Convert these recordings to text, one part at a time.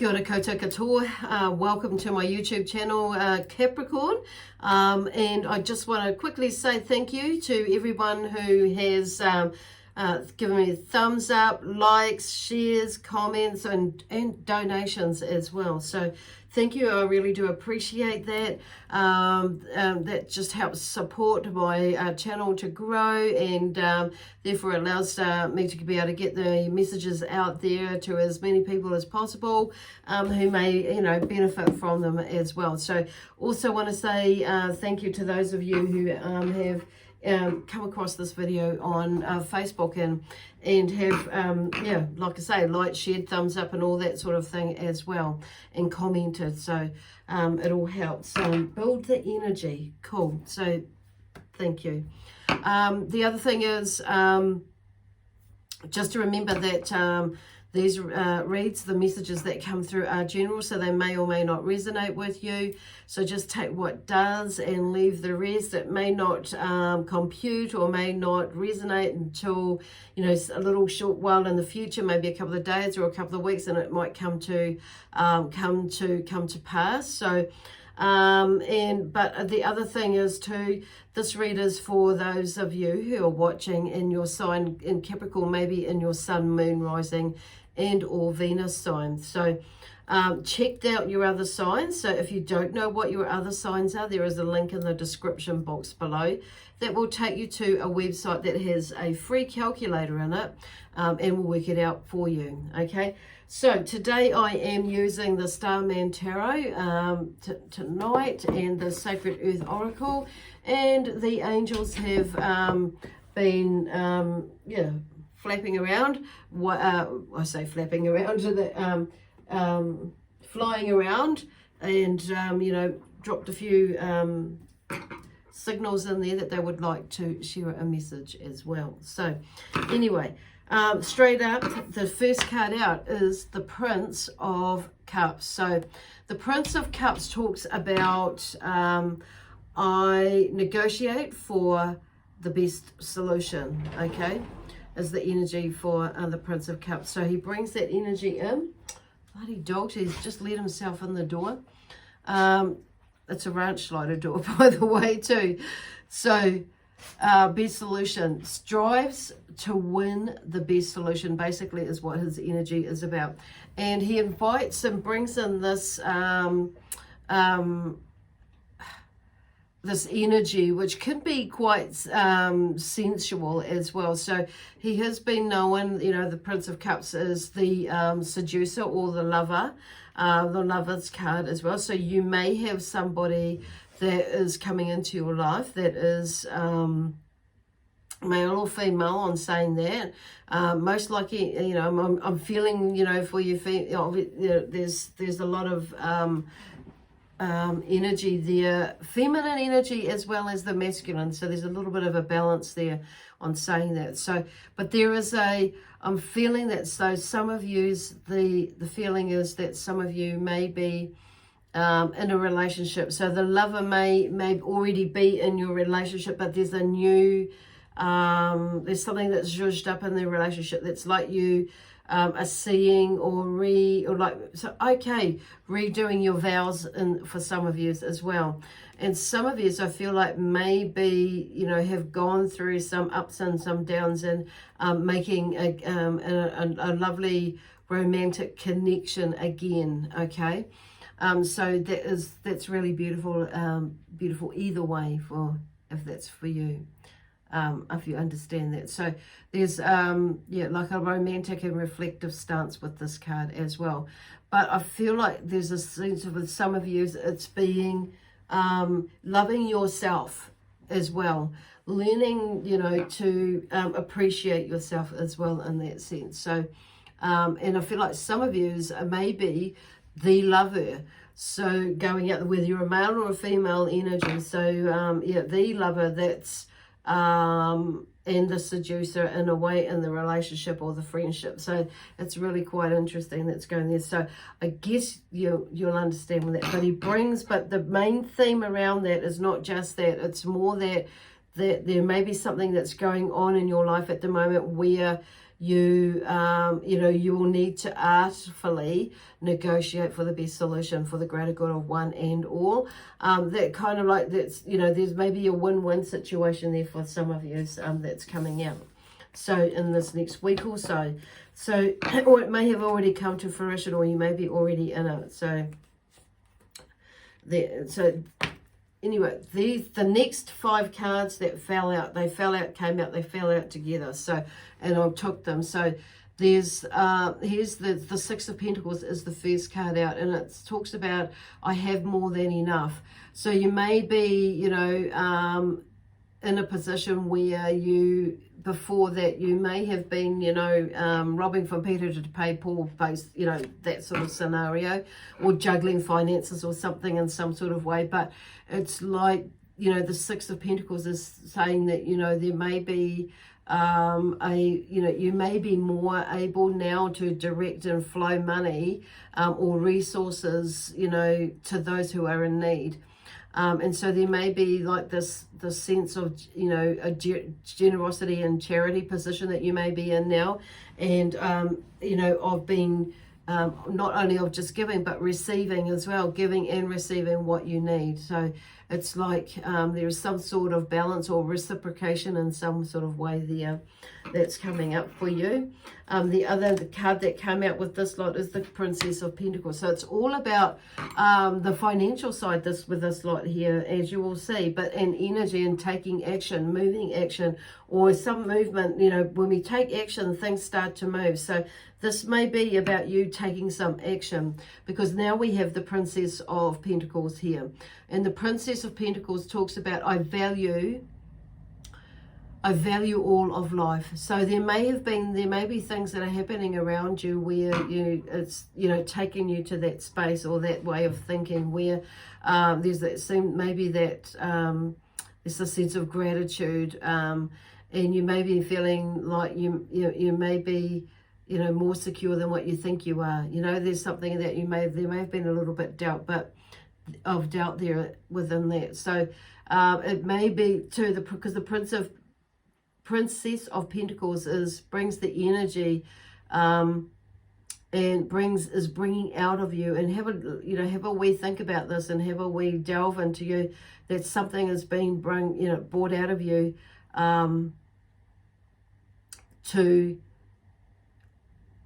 Kia ora koutou katoa. Welcome to my YouTube channel, Capricorn. And I just want to quickly say thank you to everyone who has given me thumbs up, likes, shares, comments, and donations as well. So thank you. I really do appreciate that. That just helps support my channel to grow, and therefore allows me to be able to get the messages out there to as many people as possible who may, benefit from them as well. So also want to say thank you to those of you who have come across this video on Facebook and have like I say, liked, shared, thumbs up and all that sort of thing as well, and commented. So it all helps build the energy. Cool. So thank you. The other thing is just to remember that these reads, the messages that come through are general, so they may or may not resonate with you. So just take what does and leave the rest. It may not compute or may not resonate until, a little short while in the future, maybe a couple of days or a couple of weeks, and it might come to pass. So but the other thing is too, this read is for those of you who are watching in your sign in Capricorn, maybe in your sun, moon, rising and or Venus sign. So check out your other signs. So if you don't know what your other signs are, there is a link in the description box below that will take you to a website that has a free calculator in it, and will work it out for you. Okay, so today I am using the Starman Tarot tonight, and the Sacred Earth Oracle, and the angels have been flapping around. I say flapping around, flying around, and dropped a few signals in there that they would like to share a message as well. So anyway, straight up, the first card out is the Prince of Cups. So the Prince of Cups talks about I negotiate for the best solution. Okay, is the energy for the Prince of Cups. So he brings that energy in. Bloody dog, he's just let himself in the door. It's a ranch slider door, by the way, too. So best solution, strives to win the best solution, basically, is what his energy is about. And he invites and brings in this this energy, which can be quite sensual as well. So he has been known, the Prince of Cups is the seducer or the lover, the lover's card as well. So you may have somebody that is coming into your life that is male or female. I'm saying that most likely, I'm feeling, for you, there's a lot of energy there, feminine energy as well as the masculine. So there's a little bit of a balance there on saying that. So, but there is I'm feeling that, so some of you, the feeling is that some of you may be in a relationship. So the lover may already be in your relationship, but there's a new, there's something that's zhuzhed up in the relationship that's like you are seeing redoing your vows for some of you as well. And some of you, I feel like, maybe have gone through some ups and some downs, and making a lovely romantic connection again. Okay, so that's really beautiful, beautiful either way, if that's for you. If you understand that. So there's like a romantic and reflective stance with this card as well. But I feel like there's a sense of, with some of you, it's being loving yourself as well, learning to appreciate yourself as well in that sense. So and I feel like some of you may be the lover, so going out, whether you're a male or a female energy. So the lover that's and the seducer in a way in the relationship or the friendship. So it's really quite interesting that's going there. So I guess you'll understand with that. But the main theme around that is not just that. It's more that there may be something that's going on in your life at the moment where you, you know, you will need to artfully negotiate for the best solution for the greater good of one and all. That kind of like, that's, you know, there's maybe a win-win situation there for some of you that's coming out. So in this next week or so. So, or it may have already come to fruition, or you may be already in it. So, anyway, the next 5 cards that fell out, came out, they fell out together. So, and I took them. So there's, here's the 6 of Pentacles is the first card out, and it talks about, I have more than enough. So you may be, you know, in a position where you, before that, you may have been, you know, robbing from Peter to pay Paul, based, you know, that sort of scenario, or juggling finances or something in some sort of way. But it's like, you know, the 6 of Pentacles is saying that, you know, there may be you know, you may be more able now to direct and flow money or resources, you know, to those who are in need. And so there may be like this sense of, you know, a generosity and charity position that you may be in now, and you know, of being not only of just giving but receiving as well, giving and receiving what you need. So it's like there is some sort of balance or reciprocation in some sort of way there that's coming up for you. The card that came out with this lot is the Princess of Pentacles. So it's all about the financial side with this lot here, as you will see, but in energy and taking action, moving action, or some movement. You know, when we take action, things start to move. So this may be about you taking some action, because now we have the Princess of Pentacles here. And the Princess of Pentacles talks about, I value all of life. So there may be things that are happening around you where it's, you know, taking you to that space or that way of thinking where there's that maybe that it's a sense of gratitude, and you may be feeling like you may be, you know, more secure than what you think you are. You know, there's something that there may have been a little bit doubt there within that. So it may be too, because the Princess of Pentacles brings the energy and is bringing out of you, and have a wee think about this and have a wee delve into you, that something is being brought out of you to,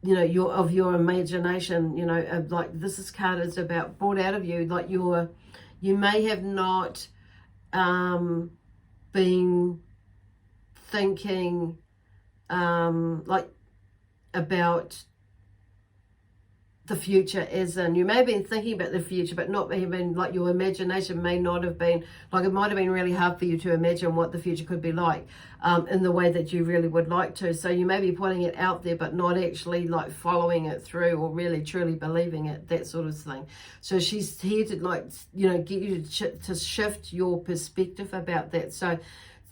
you know, your imagination, you know, like this card is about brought out of you, like you may have not been thinking like about the future, as in you may have been thinking about the future, but not even like your imagination may not have been, like it might have been really hard for you to imagine what the future could be like in the way that you really would like to. So you may be putting it out there but not actually like following it through or really truly believing it, that sort of thing. So she's here to, like, you know, get you to shift your perspective about that. So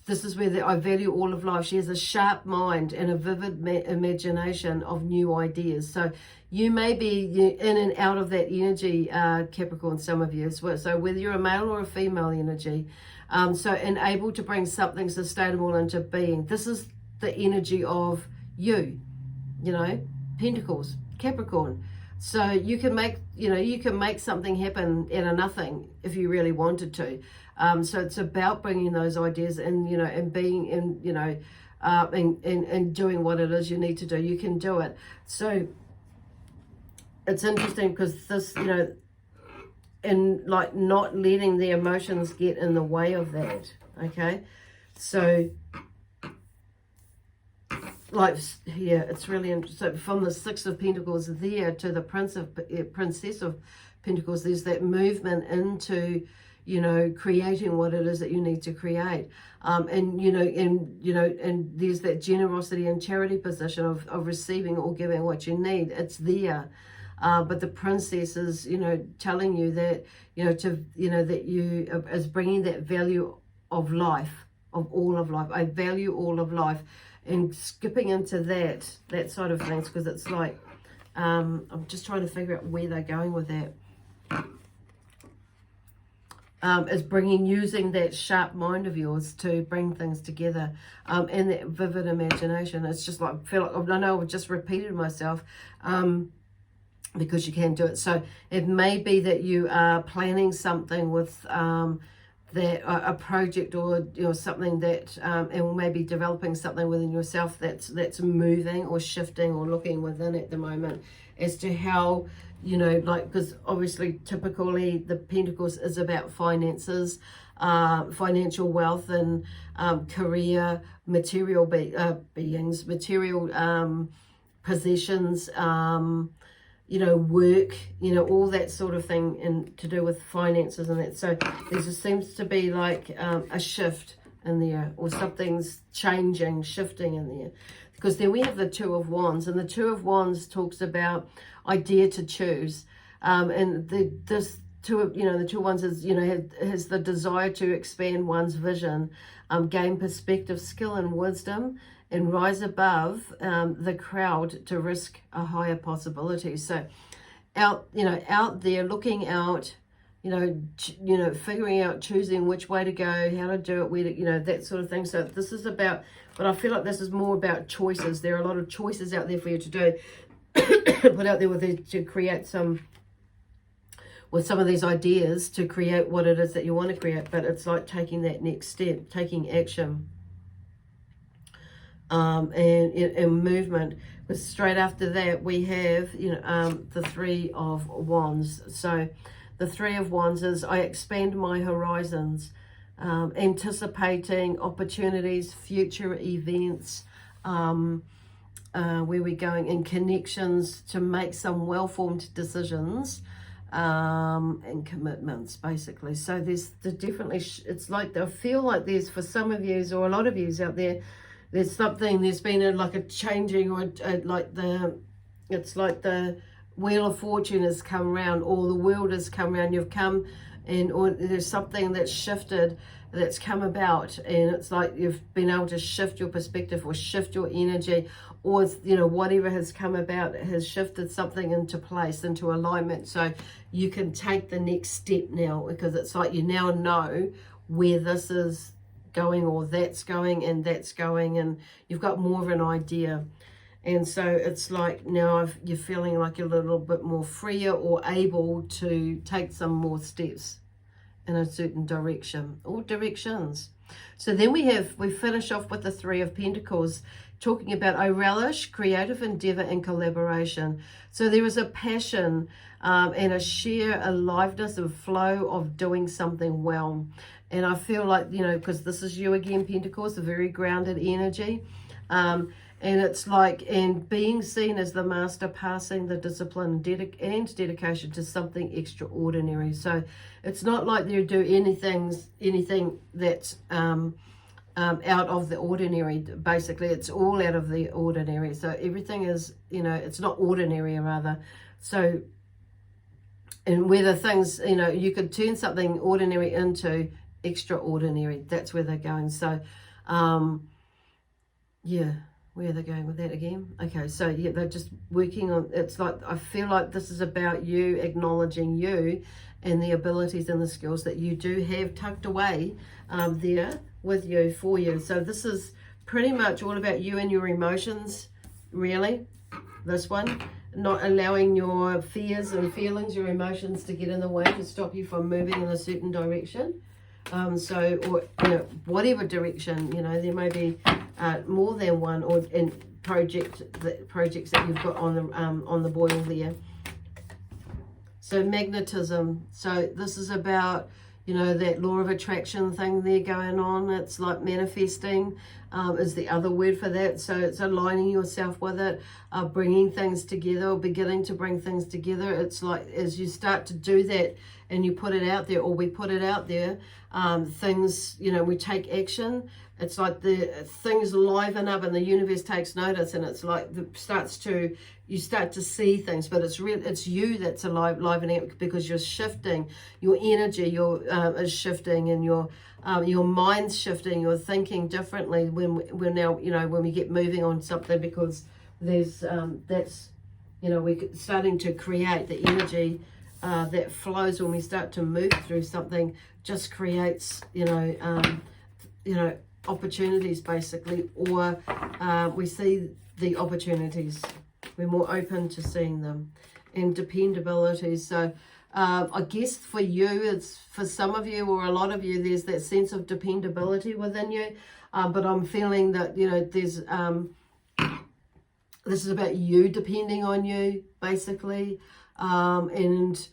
this is where I value all of life. She has a sharp mind and a vivid imagination of new ideas. So you may be in and out of that energy, Capricorn, some of you as well. So whether you're a male or a female energy, and able to bring something sustainable into being. This is the energy of you know, Pentacles, Capricorn. So you can make something happen out of nothing if you really wanted to. So it's about bringing those ideas and, you know, and being in, you know, and doing what it is you need to do. You can do it. So it's interesting because this, you know, and like not letting the emotions get in the way of that. Okay. So like, yeah, it's really interesting. So from the 6 of Pentacles there to the Princess of Pentacles, there's that movement into, you know, creating what it is that you need to create. And there's that generosity and charity position of receiving or giving what you need. It's there. But the princess is, you know, telling you that, you know, that you is bringing that value of life, of all of life. I value all of life, and skipping into that side of things, because it's like, I'm just trying to figure out where they're going with that. is using that sharp mind of yours to bring things together, and that vivid imagination. It's just like, I feel like, I know I've just repeated myself, because you can do it. So it may be that you are planning something with that a project, or something that, and maybe developing something within yourself that's moving or shifting or looking within at the moment as to how, like, because obviously typically the Pentacles is about finances, financial wealth, and career, material beings, material possessions, work, all that sort of thing, and to do with finances and that. So there just seems to be like a shift in there, or something's changing, shifting in there. Because then we have the Two of Wands, and the Two of Wands talks about I dare to choose, and the Two of Wands is has the desire to expand one's vision, gain perspective, skill, and wisdom, and rise above the crowd to risk a higher possibility. So out there, looking out, figuring out, choosing which way to go, how to do it, where to, that sort of thing. So this is about, but I feel like this is more about choices. There are a lot of choices out there for you to do, put out there to create with some of these ideas, to create what it is that you want to create. But it's like taking that next step, taking action. And movement. But straight after that we have the Three of Wands. So the Three of Wands is I expand my horizons, anticipating opportunities, future events, where we're going, in connections to make some well-formed decisions, and commitments, basically. So there's definitely, it's like, I feel like there's, for some of you or a lot of you out there, there's been like a changing, or it's like the Wheel of Fortune has come around, or the world has come around. You've come, or there's something that's shifted, that's come about, and it's like you've been able to shift your perspective, or shift your energy, or whatever has come about has shifted something into place, into alignment, so you can take the next step now, because it's like you now know where this is going, or that's going, and that's going, and you've got more of an idea. And so it's like now you're feeling like you're a little bit more freer, or able to take some more steps in a certain direction, or directions. So then we finish off with the Three of Pentacles, talking about I relish creative endeavor and collaboration. So there is a passion, and a sheer aliveness and flow of doing something well. And I feel like, because this is you again, Pentacles, a very grounded energy. And it's like, and being seen as the master, passing the discipline and dedication to something extraordinary. So it's not like you do anything that's out of the ordinary. Basically, it's all out of the ordinary. So everything is, it's not ordinary, rather. So, and whether things, you could turn something ordinary into extraordinary. That's where they're going. So, yeah. Where are they going with that again? Okay, so yeah, they're just working on, it's like, I feel like this is about you acknowledging you and the abilities and the skills that you do have tucked away there with you, for you. So this is pretty much all about you and your emotions, really, this one. Not allowing your fears and feelings, your emotions, to get in the way, to stop you from moving in a certain direction. So, or whatever direction, there may be more than one, or in projects that you've got on the boil there. So magnetism. So this is about that law of attraction thing there going on. It's like manifesting is the other word for that. So it's aligning yourself with it, bringing things together, or beginning to bring things together. It's like as you start to do that and you put it out there, or we put it out there, things, we take action. It's like the things liven up and the universe takes notice, and it's like you start to see things, but it's you that's livening up, because you're shifting, your energy is shifting, and your mind's shifting, you're thinking differently when we get moving on something, because there's we're starting to create the energy that flows when we start to move through something just creates, you know, opportunities basically, or we see the opportunities. We're more open to seeing them. And dependability. So I guess for you, it's for some of you or a lot of you, there's that sense of dependability within you. But I'm feeling that, you know, there's this is about you depending on you, basically. And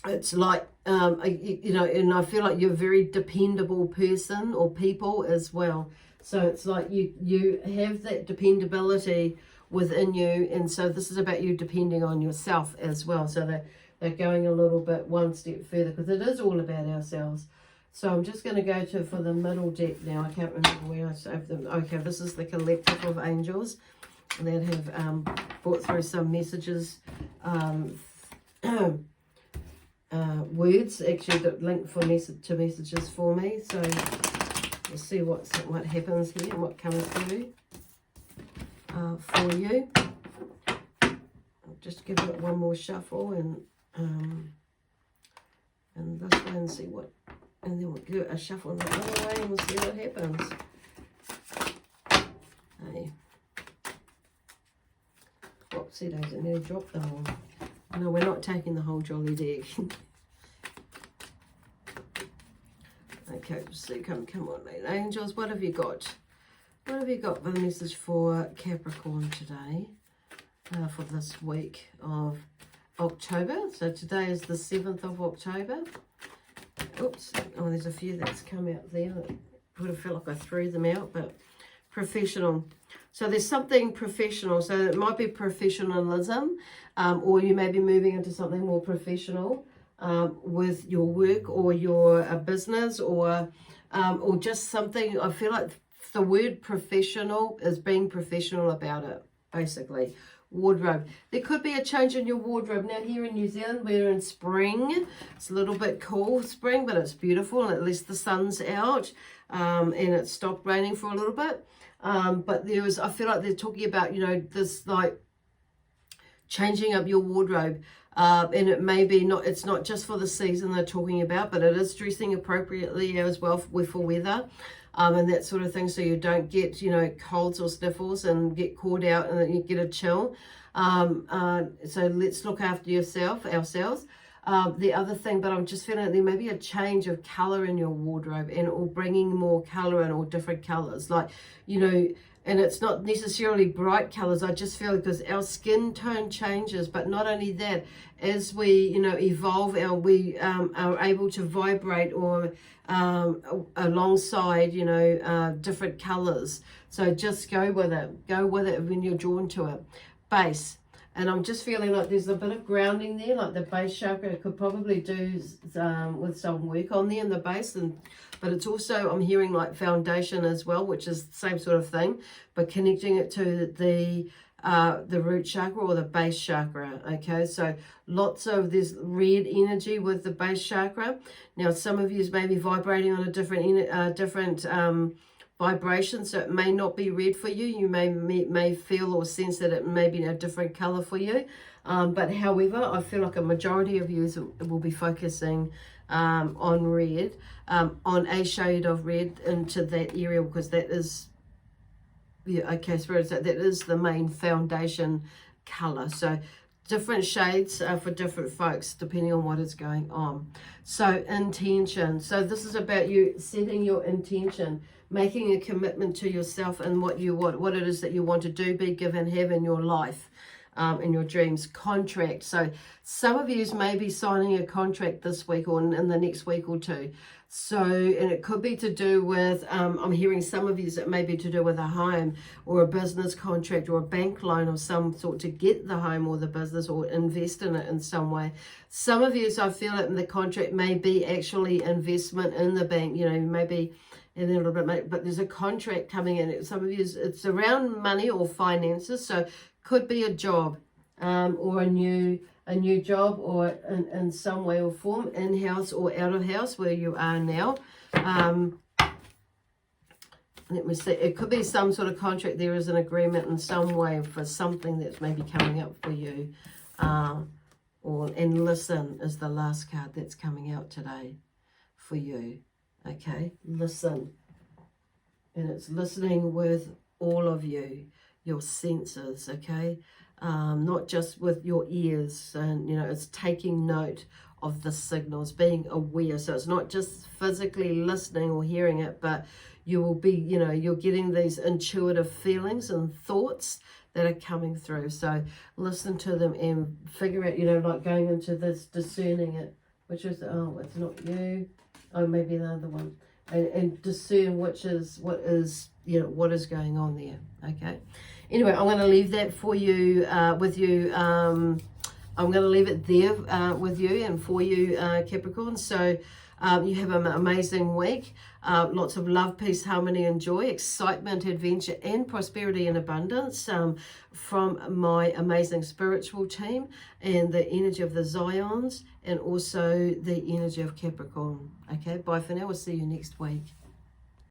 it's like, you know, and I feel like you're a very dependable person or people as well. So it's like you have that dependability within you, and so this is about you depending on yourself as well. So they're going a little bit one step further, because it is all about ourselves. So I'm just going to go for the middle deck now. I can't remember where I saved them. Okay, this is the collective of angels that have brought through some messages, words actually that link to messages for me. So we'll see what happens here and what comes through for you. I'll just give it one more shuffle and this way and see what, and then we'll do a shuffle in the other way and we'll see what happens. Hey. Whoopsie daisy, I nearly dropped the whole. No, we're not taking the whole jolly deck. Okay, so come on, mate. Angels, what have you got? What have you got for the message for Capricorn today, for this week of October? So today is the 7th of October. Oops, oh, there's a few that's come out there. It would have felt like I threw them out, but professional. So there's something professional. So it might be professionalism, or you may be moving into something more professional with your work or your business, or just something. I feel like the word professional is being professional about it, basically. Wardrobe. There could be a change in your wardrobe. Now here in New Zealand, we're in spring. It's a little bit cool spring, but it's beautiful, and at least the sun's out, and it stopped raining for a little bit. But I feel like they're talking about, you know, this like changing up your wardrobe. And it may be it's not just for the season they're talking about, but it is dressing appropriately as well for weather. And that sort of thing, so you don't get, you know, colds or sniffles and get caught out and you get a chill. So let's look after ourselves. The other thing, but I'm just feeling there may be a change of color in your wardrobe, and or bringing more color in, or different colors, like, you know, and it's not necessarily bright colors. I just feel because our skin tone changes, but not only that, as we, you know, evolve, we are able to vibrate or alongside, you know, different colors. So just go with it when you're drawn to it. Base. And I'm just feeling like there's a bit of grounding there, like the base chakra could probably do with some work on there in the base. But it's also, I'm hearing like foundation as well, which is the same sort of thing, but connecting it to the root chakra or the base chakra. Okay, so lots of this red energy with the base chakra. Now, some of you may be vibrating on a different vibration, so it may not be red for you. You may feel or sense that it may be a different color for you, but however, I feel like a majority of you will be focusing on red, on a shade of red into that area, because that is, yeah, okay, Spirit, so that is the main foundation color. So different shades for different folks depending on what is going on. So intention. So this is about you setting your intention, making a commitment to yourself and what it is that you want to do, be, give, and have in your life, in your dreams. Contract. So some of you may be signing a contract this week or in the next week or two. So, and it could be to do with, I'm hearing some of you that may be to do with a home or a business contract or a bank loan of some sort to get the home or the business or invest in it in some way. Some of you, so I feel it in the contract may be actually investment in the bank, you know, maybe in a little bit, but there's a contract coming in. Some of you, it's around money or finances. So could be a job or a new job, or in some way or form, in-house or out of house where you are now. Let me see, it could be some sort of contract. There is an agreement in some way for something that's maybe coming up for you. and listen is the last card that's coming out today for you. Okay, listen. And it's listening with all of you, your senses, okay? Not just with your ears, and you know, it's taking note of the signals, being aware. So it's not just physically listening or hearing it, but you will be, you know, you're getting these intuitive feelings and thoughts that are coming through. So listen to them and figure out, you know, like going into this, discerning it, which is, oh, it's not you, oh, maybe the other one, and discern what is, you know, what is going on there. Okay. Anyway, I'm going to leave that for you, with you. I'm going to leave it there with you and for you, Capricorn. So you have an amazing week. Lots of love, peace, harmony, and joy, excitement, adventure, and prosperity and abundance from my amazing spiritual team and the energy of the Zions and also the energy of Capricorn. Okay, bye for now. We'll see you next week.